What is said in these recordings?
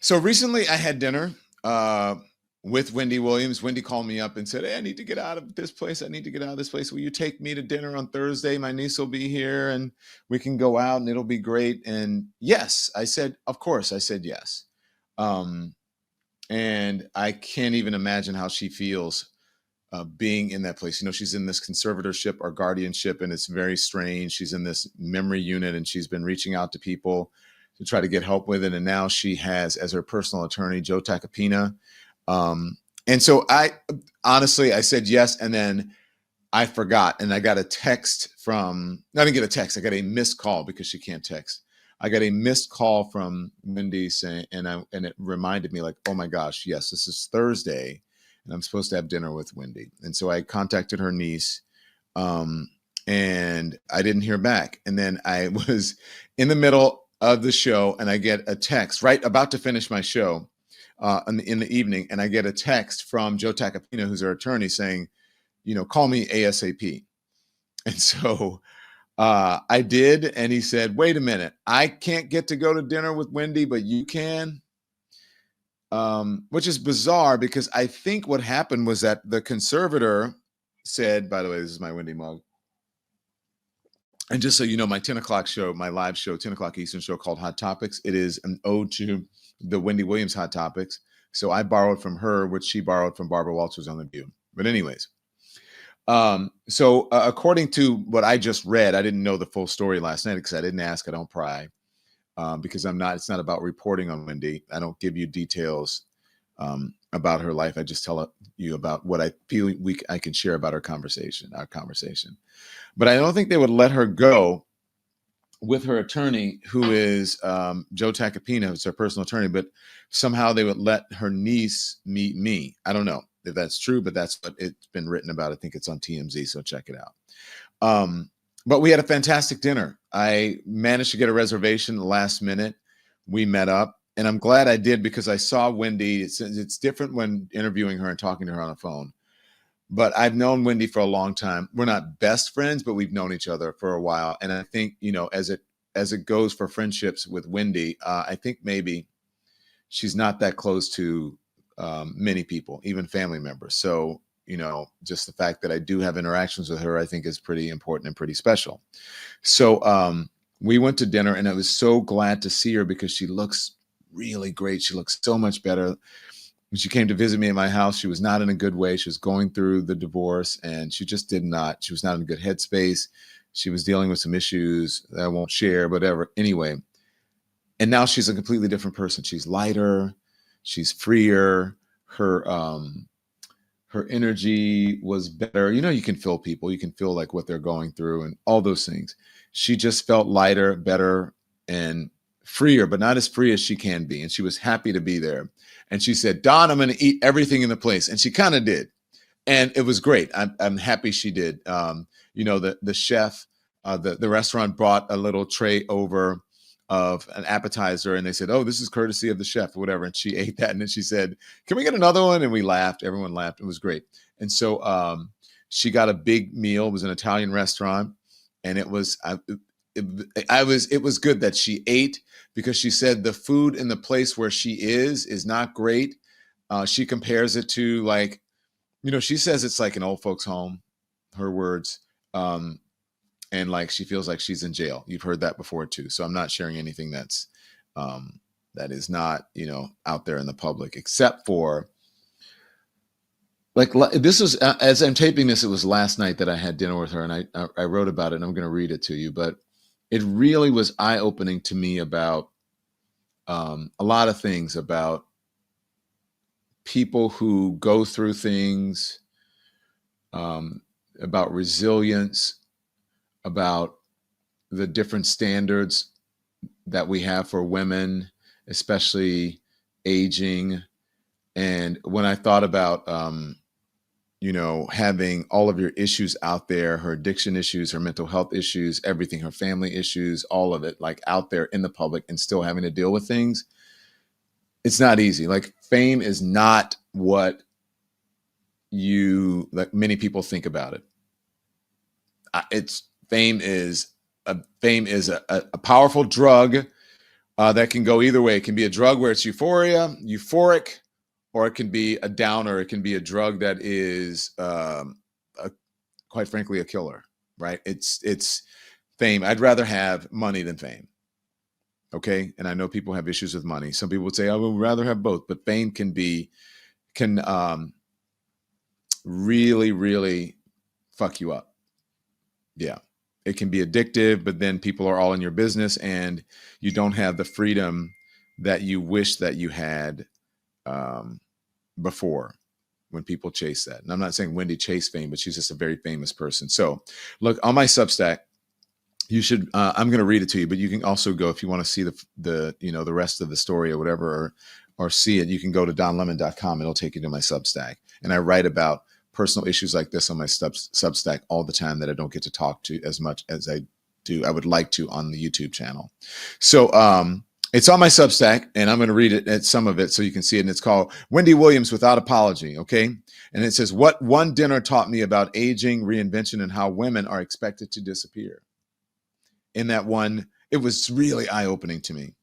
So recently I had dinner with Wendy Williams. Wendy called me up and said, "Hey, I need to get out of this place. I need to get out of this place. Will you take me to dinner on Thursday? My niece will be here and we can go out and it'll be great." And yes, I said, of course, I said yes. Um, and I can't even imagine how she feels being in that place. She's in this conservatorship or guardianship, and it's very strange. She's in this memory unit, and she's been reaching out to people to try to get help with it. And now she has, as her personal attorney, Joe Tacopina. And so I said yes, and then I forgot, and I got a text from. I didn't get a text. I got a missed call because she can't text. I got a missed call from Wendy saying, and it reminded me, like, oh my gosh, yes, this is Thursday, and I'm supposed to have dinner with Wendy. And so I contacted her niece, and I didn't hear back. And then I was in the middle of the show, and I get a text right about to finish my show in the evening, and I get a text from Joe Tacopina, who's her attorney, saying, call me ASAP. And so I did, and he said, wait a minute, I can't get to go to dinner with Wendy, but you can. Which is bizarre because I think what happened was that the conservator said, by the way, this is my Wendy mug. And just so you know, my 10 o'clock show, my live show, 10 o'clock Eastern show called Hot Topics, it is an ode to the Wendy Williams Hot Topics. So I borrowed from her, which she borrowed from Barbara Walters on The View. But anyways, so according to what I just read, I didn't know the full story last night because I didn't ask, I don't pry. Because it's not about reporting on Wendy. I don't give you details about her life. I just tell you about what I feel I can share about our conversation. But I don't think they would let her go with her attorney, who is Joe Tacopina, who's her personal attorney, but somehow they would let her niece meet me. I don't know if that's true, but that's what it's been written about. I think it's on TMZ, so check it out. But we had a fantastic dinner. I managed to get a reservation last minute. We met up, and I'm glad I did because I saw Wendy. It's different when interviewing her and talking to her on the phone. But I've known Wendy for a long time. We're not best friends, but we've known each other for a while. And I think, as it goes for friendships with Wendy, I think maybe she's not that close to many people, even family members. So, just the fact that I do have interactions with her, I think is pretty important and pretty special. So we went to dinner, and I was so glad to see her because she looks really great. She looks so much better. When she came to visit me at my house, she was not in a good way. She was going through the divorce, and she was not in a good headspace. She was dealing with some issues that I won't share, whatever. Anyway, and now she's a completely different person. She's lighter. She's freer. Her energy was better. You can feel people. You can feel like what they're going through and all those things. She just felt lighter, better, and freer, but not as free as she can be. And she was happy to be there. And she said, "Don, I'm going to eat everything in the place." And she kind of did. And it was great. I'm happy she did. The chef, the restaurant brought a little tray over of an appetizer, and they said, "Oh, this is courtesy of the chef," or whatever. And she ate that, and then she said, "Can we get another one?" And we laughed. Everyone laughed. It was great. And so she got a big meal. It was an Italian restaurant, and it was good that she ate because she said the food in the place where she is not great. She compares it to, like, she says it's like an old folks home, her words. And like she feels like she's in jail. You've heard that before too. So I'm not sharing anything that is not, out there in the public, except for, like, this was, as I'm taping this, it was last night that I had dinner with her, and I wrote about it, and I'm going to read it to you. But it really was eye-opening to me about a lot of things, about people who go through things, about resilience, about the different standards that we have for women, especially aging. And when I thought about, having all of your issues out there, her addiction issues, her mental health issues, everything, her family issues, all of it, like, out there in the public, and still having to deal with things, it's not easy. Like, fame is not what many people think about it. Fame is a powerful drug that can go either way. It can be a drug where it's euphoric, or it can be a downer. It can be a drug that is, quite frankly, a killer, right? It's fame. I'd rather have money than fame. Okay. And I know people have issues with money. Some people would say, I would rather have both, but fame can really, really fuck you up. Yeah. It can be addictive, but then people are all in your business and you don't have the freedom that you wish that you had before, when people chase that. And I'm not saying Wendy chased fame, but she's just a very famous person. So look, on my Substack, you should, I'm going to read it to you, but you can also go, if you want to see the rest of the story or whatever, or see it, you can go to donlemon.com. It'll take you to my Substack. And I write about personal issues like this on my Substack all the time that I don't get to talk to as much as I would like to on the YouTube channel. So it's on my Substack, and I'm going to read it at some of it so you can see it. And it's called Wendy Williams Without Apology. Okay. And it says, what one dinner taught me about aging, reinvention, and how women are expected to disappear. In that one, it was really eye-opening to me.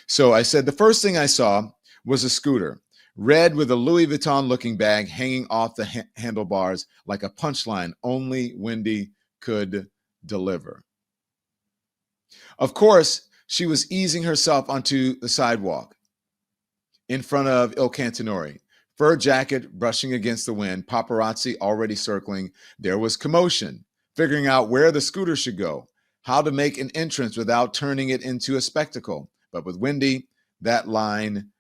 So I said, the first thing I saw was a scooter, red with a Louis Vuitton looking bag hanging off the handlebars like a punchline only Wendy could deliver. Of course, she was easing herself onto the sidewalk in front of Il Cantinori, fur jacket brushing against the wind, paparazzi already circling. There was commotion, figuring out where the scooter should go, how to make an entrance without turning it into a spectacle. But with Wendy, that line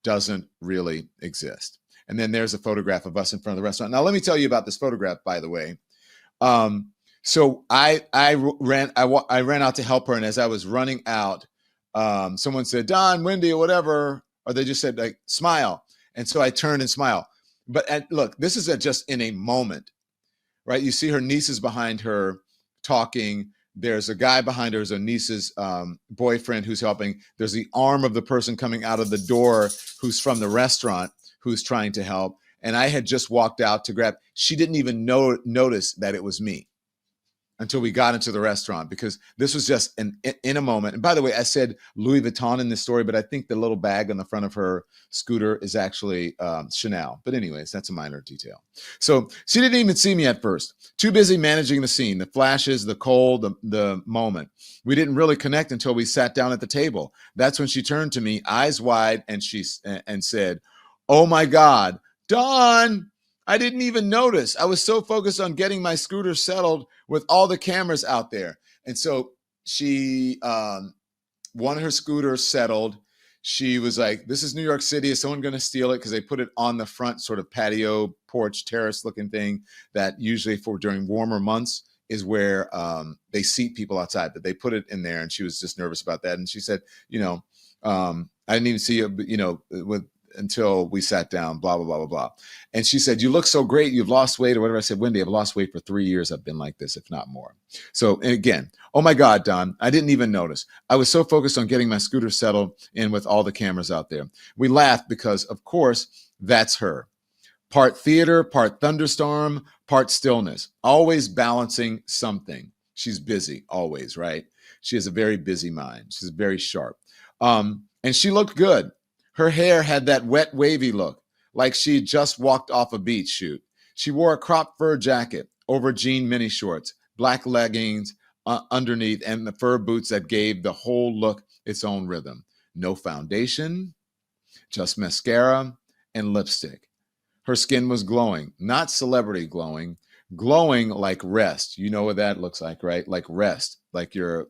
doesn't really exist. And then there's a photograph of us in front of the restaurant. Now, let me tell you about this photograph, by the way. So I ran out to help her. And as I was running out, someone said, Don, Wendy, or whatever, or they just said, like, smile. And so I turned and smiled. But look, this is just in a moment, right? You see her nieces behind her talking. There's a guy behind her, a niece's boyfriend who's helping. There's the arm of the person coming out of the door who's from the restaurant who's trying to help. And I had just walked out to grab. She didn't even notice that it was me until we got into the restaurant, because this was just in a moment. And by the way, I said Louis Vuitton in this story, but I think the little bag on the front of her scooter is actually Chanel. But anyways, that's a minor detail. So she didn't even see me at first. Too busy managing the scene, the flashes, the cold, the moment. We didn't really connect until we sat down at the table. That's when she turned to me, eyes wide, and said, "Oh my God, Dawn, I didn't even notice. I was so focused on getting my scooter settled with all the cameras out there." And so she wanted her scooter settled. She was like, this is New York City. Is someone going to steal it? Because they put it on the front sort of patio, porch, terrace looking thing that usually during warmer months is where they seat people outside. But they put it in there, and she was just nervous about that. And she said, I didn't even see it, until we sat down, blah, blah, blah, blah, blah. And she said, you look so great. You've lost weight or whatever. I said, Wendy, I've lost weight for 3 years. I've been like this, if not more. So, and again, oh my God, Don, I didn't even notice. I was so focused on getting my scooter settled in with all the cameras out there. We laughed because, of course, that's her. Part theater, part thunderstorm, part stillness, always balancing something. She's busy, always, right? She has a very busy mind. She's very sharp. And she looked good. Her hair had that wet, wavy look, like she just walked off a beach shoot. She wore a crop fur jacket over jean mini shorts, black leggings underneath, and the fur boots that gave the whole look its own rhythm. No foundation, just mascara and lipstick. Her skin was glowing, not celebrity glowing, glowing like rest. You know what that looks like, right? Like rest, like you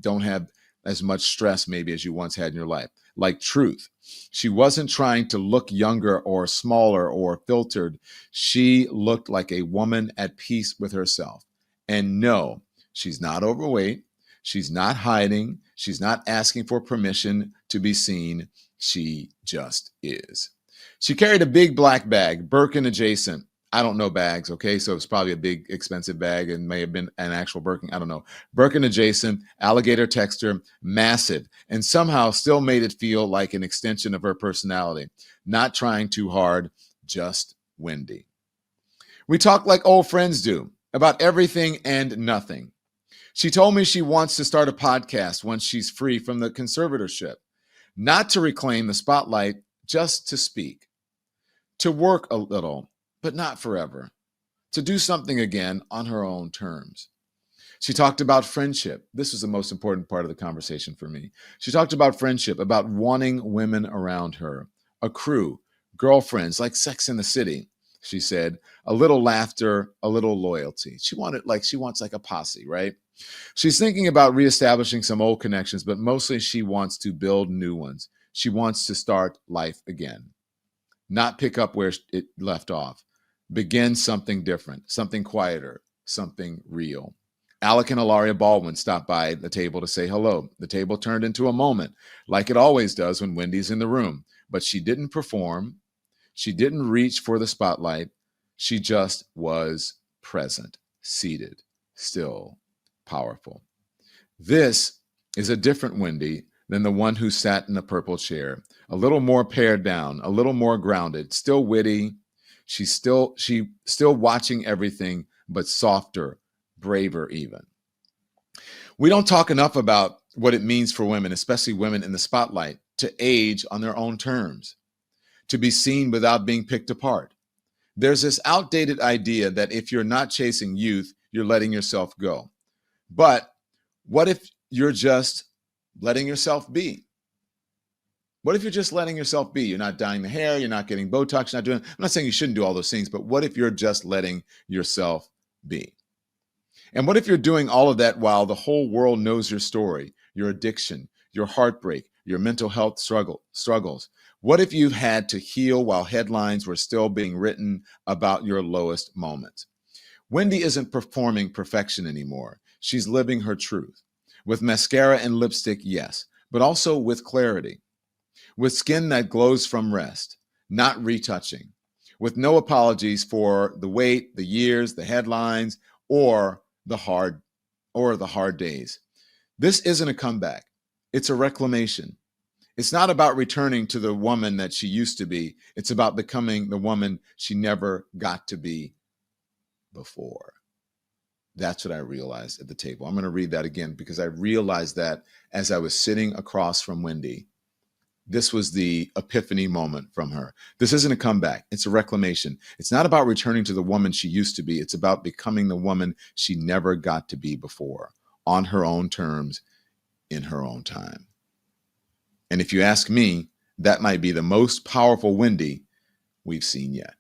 don't have as much stress maybe as you once had in your life, like truth. She wasn't trying to look younger or smaller or filtered. She looked like a woman at peace with herself. And no, she's not overweight. She's not hiding. She's not asking for permission to be seen. She just is. She carried a big black bag, Birkin adjacent. I don't know bags, okay? So it's probably a big, expensive bag and may have been an actual Birkin. I don't know. Birkin adjacent, alligator texture, massive, and somehow still made it feel like an extension of her personality. Not trying too hard, just Wendy. We talk like old friends do, about everything and nothing. She told me she wants to start a podcast once she's free from the conservatorship. not to reclaim the spotlight, just to speak, to work a little, but not forever, to do something again on her own terms. She talked about friendship. This was the most important part of the conversation for me. She talked about friendship, about wanting women around her, a crew, girlfriends, like Sex in the City. She said, a little laughter, a little loyalty. She wants like a posse, right? She's thinking about reestablishing some old connections, but mostly she wants to build new ones. She wants to start life again, not pick up where it left off, begin something different, something quieter, something real. Alec and Hilaria Baldwin stopped by the table to say hello. The table turned into a moment, like it always does when Wendy's in the room. But she didn't perform. She didn't reach for the spotlight. She just was present, seated, still, powerful. This is a different Wendy than the one who sat in the purple chair, a little more pared down, a little more grounded, still witty. She's still watching everything, but softer, braver even. We don't talk enough about what it means for women, especially women in the spotlight, to age on their own terms, to be seen without being picked apart. There's this outdated idea that if you're not chasing youth, you're letting yourself go. But what if you're just letting yourself be? What if you're just letting yourself be? You're not dyeing the hair, you're not getting Botox, I'm not saying you shouldn't do all those things, but what if you're just letting yourself be? And what if you're doing all of that while the whole world knows your story, your addiction, your heartbreak, your mental health struggles? What if you had to heal while headlines were still being written about your lowest moments? Wendy isn't performing perfection anymore. She's living her truth. With mascara and lipstick, yes, but also with clarity. With skin that glows from rest, not retouching. With no apologies for the wait, the years, the headlines, or the hard days. This isn't a comeback. It's a reclamation. It's not about returning to the woman that she used to be. It's about becoming the woman she never got to be before. That's what I realized at the table. I'm going to read that again because I realized that as I was sitting across from Wendy. This was the epiphany moment from her. This isn't a comeback. It's a reclamation. It's not about returning to the woman she used to be. It's about becoming the woman she never got to be before, on her own terms, in her own time. And if you ask me, that might be the most powerful Wendy we've seen yet.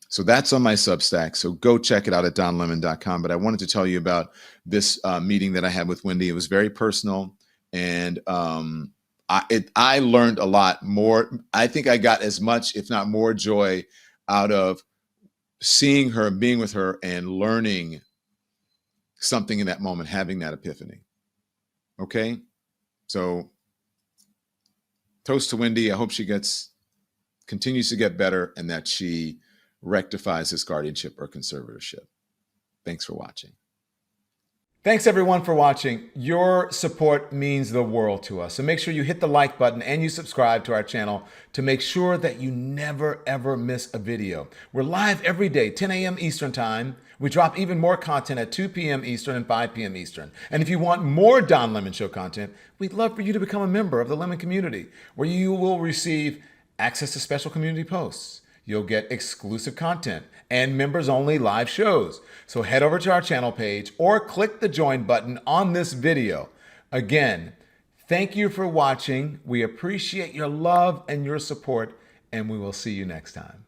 So that's on my Substack. So go check it out at donlemon.com. But I wanted to tell you about this meeting that I had with Wendy. It was very personal, and I learned a lot more. I think I got as much, if not more, joy out of seeing her, being with her, and learning something in that moment, having that epiphany. Okay? So toast to Wendy. I hope she continues to get better and that she rectifies this guardianship or conservatorship. Thanks for watching. Thanks everyone for watching. Your support means the world to us. So make sure you hit the like button and you subscribe to our channel to make sure that you never ever miss a video. We're live every day, 10 a.m. Eastern time. We drop even more content at 2 p.m. Eastern and 5 p.m. Eastern. And if you want more Don Lemon Show content, we'd love for you to become a member of the Lemon community, where you will receive access to special community posts. You'll get exclusive content and members-only live shows. So head over to our channel page or click the join button on this video. Again, thank you for watching. We appreciate your love and your support, and we will see you next time.